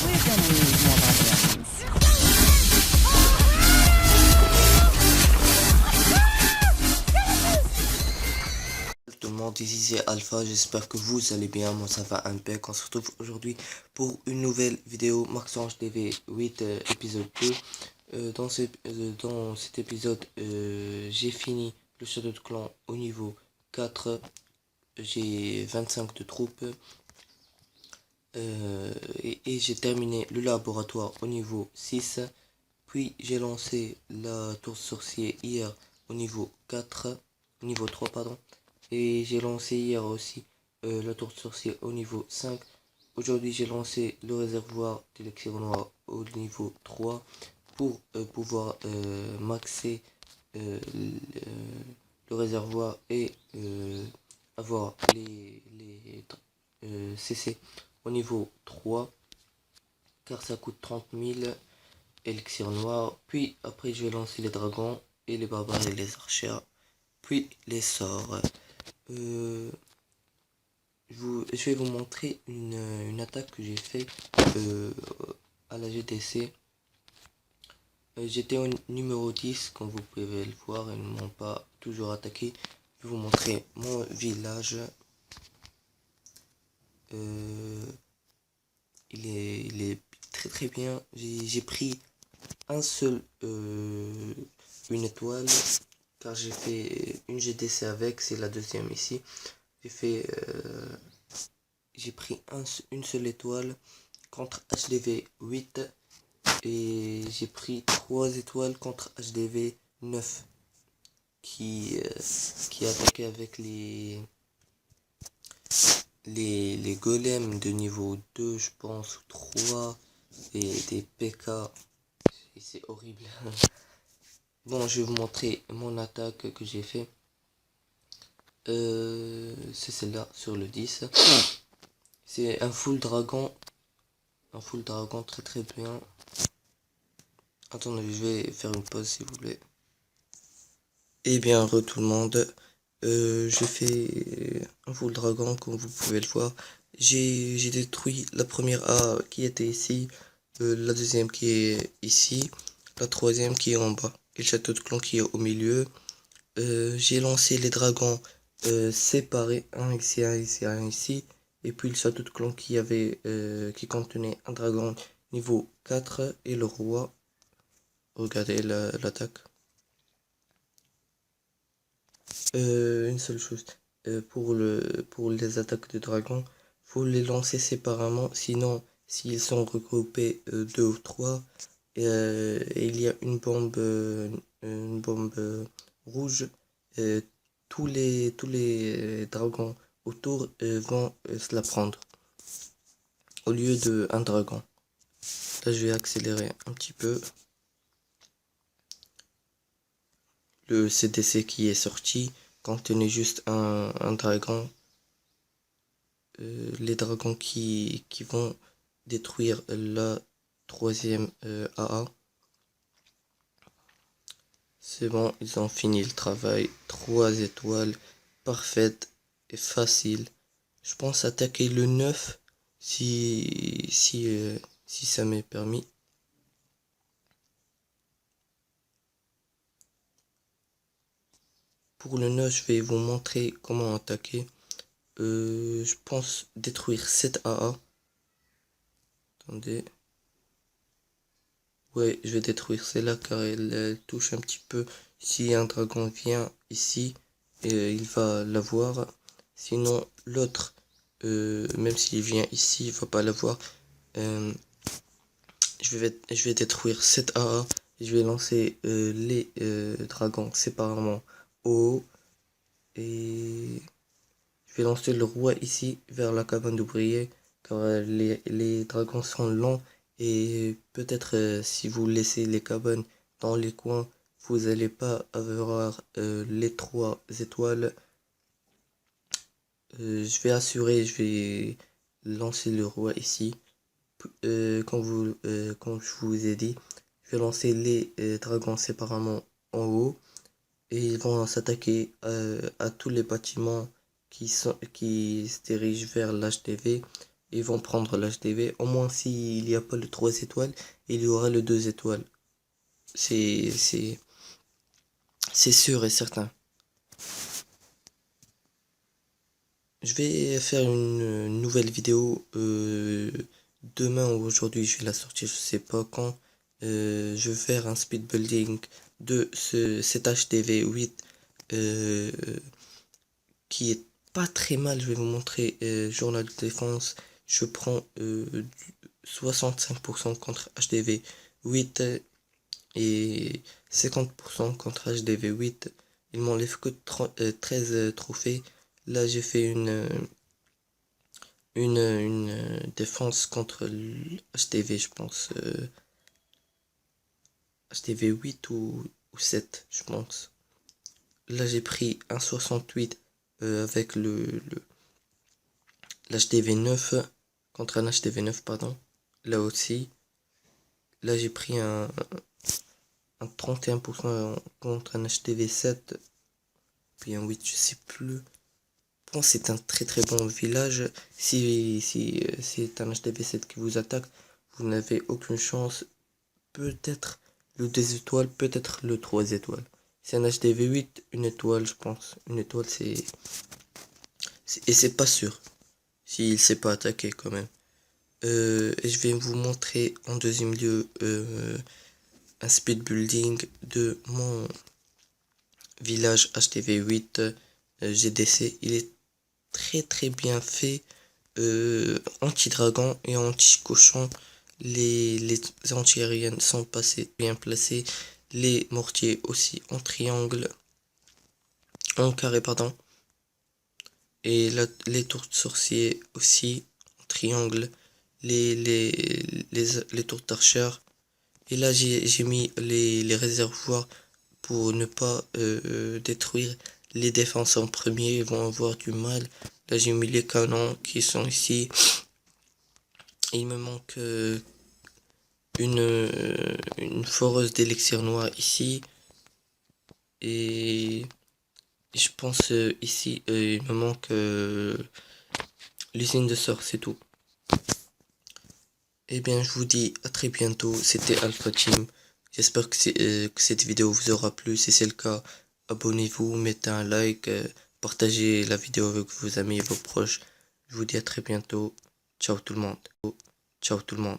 We're gonna need more barbarians. Tout le monde, ici c'est Alpha, j'espère que vous allez bien, moi ça va impec. On se retrouve aujourd'hui pour une nouvelle vidéo Maxange TV 8 épisode 2. Dans cet épisode, j'ai fini le château de clan au niveau 4. J'ai 25 de troupes. Et j'ai terminé le laboratoire au niveau 6. Puis j'ai lancé la tour sorcier hier au niveau 4. Au niveau 3 pardon. Et j'ai lancé hier aussi la tour sorcier au niveau 5. Aujourd'hui j'ai lancé le réservoir d'élixir noir au niveau 3 pour pouvoir maxer le réservoir et avoir les CC au niveau 3 car ça coûte 30 000 élixir noir. Puis après je vais lancer les dragons et les barbares et les archers, puis les sorts. Je vais vous montrer une attaque que j'ai fait à la GTC. J'étais au numéro 10 comme vous pouvez le voir, ils ne m'ont pas toujours attaqué. Je vais vous montrer mon village. Il est très bien. J'ai pris une étoile car j'ai fait une GTC avec, c'est la deuxième ici. J'ai pris une seule étoile contre HDV 8 et j'ai pris 3 étoiles contre HDV 9 qui attaquait avec les golems de niveau 2 je pense, ou 3 et des PK. Et c'est horrible. Bon, je vais vous montrer mon attaque que j'ai fait. C'est celle-là sur le 10. C'est un full dragon. Un full dragon très bien. Attendez, je vais faire une pause s'il vous plaît. Et bien, re tout le monde. J'ai fait un full dragon comme vous pouvez le voir. J'ai détruit la première A qui était ici. La deuxième qui est ici. La troisième qui est en bas. Et le château de clan qui est au milieu. J'ai lancé les dragons séparés, un ici, un ici, un ici, et puis le château de clan qui contenait un dragon niveau 4 et le roi. Regardez l'attaque. Une seule chose, pour les attaques de dragons, faut les lancer séparément, sinon s'ils sont regroupés 2 ou 3, et il y a une bombe rouge, tous les dragons autour vont se la prendre au lieu de un dragon. Là je vais accélérer un petit peu. Le CDC qui est sorti contenait juste un dragon. Les dragons qui vont détruire la troisième AA. C'est bon, ils ont fini le travail. 3 étoiles, parfaite et facile. Je pense attaquer le 9 si ça m'est permis. Pour le 9, je vais vous montrer comment attaquer. Je pense détruire cette AA. Attendez. Ouais, je vais détruire celle-là car elle touche un petit peu. Si un dragon vient ici, il va l'avoir. Sinon, l'autre, même s'il vient ici, il va pas l'avoir. Je vais détruire cette AA. Et je vais lancer les dragons séparément au haut. Et je vais lancer le roi ici vers la cabane d'ouvriers car les dragons sont lents. Et peut-être si vous laissez les cabanes dans les coins, vous n'allez pas avoir les 3 étoiles. Je vais lancer le roi ici. Comme je vous ai dit, je vais lancer les dragons séparément en haut. Et ils vont s'attaquer à tous les bâtiments qui se dirigent vers l'HTV. Ils vont prendre l'HDV. Au moins s'il n'y a pas le 3 étoiles, il y aura le 2 étoiles. C'est sûr et certain. Je vais faire une nouvelle vidéo demain ou aujourd'hui, je vais la sortir, je sais pas quand. Je vais faire un speed building de cet HDV 8 qui est pas très mal. Je vais vous montrer journal de défense. Je prends 65% contre HDV 8 et 50% contre HDV 8. Il m'enlève que 13 trophées. Là, j'ai fait une défense contre le HDV, je pense. HDV 8 ou 7, je pense. Là, j'ai pris un 68 avec l'HDV 9 contre un HDV 9, pardon. Là aussi. Là, j'ai pris un 31% contre un HDV 7. Puis un 8, je sais plus. Bon, c'est un très très bon village. Si c'est un HDV 7 qui vous attaque, vous n'avez aucune chance. Peut-être le 2 étoiles, peut-être le 3 étoiles. C'est un HDV 8, une étoile, je pense. Une étoile, et c'est pas sûr. S'il s'est pas attaqué quand même. Et je vais vous montrer en deuxième lieu un speed building de mon village HDV 8 GDC. Il est très très bien fait. Anti-dragon et anti-cochon. Les anti-aériennes sont bien placées. Les mortiers aussi en triangle. En carré, pardon. Et les tours de sorciers aussi en triangle. Les tours d'archers. Et là, j'ai mis les réservoirs pour ne pas détruire les défenses en premier. Ils vont avoir du mal. Là, j'ai mis les canons qui sont ici. Il me manque une foreuse d'élixir noir ici. Et je pense ici, il me manque l'usine de sort, c'est tout. Eh bien, je vous dis à très bientôt. C'était Alpha Team. J'espère que cette vidéo vous aura plu. Si c'est le cas, abonnez-vous, mettez un like, partagez la vidéo avec vos amis et vos proches. Je vous dis à très bientôt. Ciao tout le monde. Ciao tout le monde.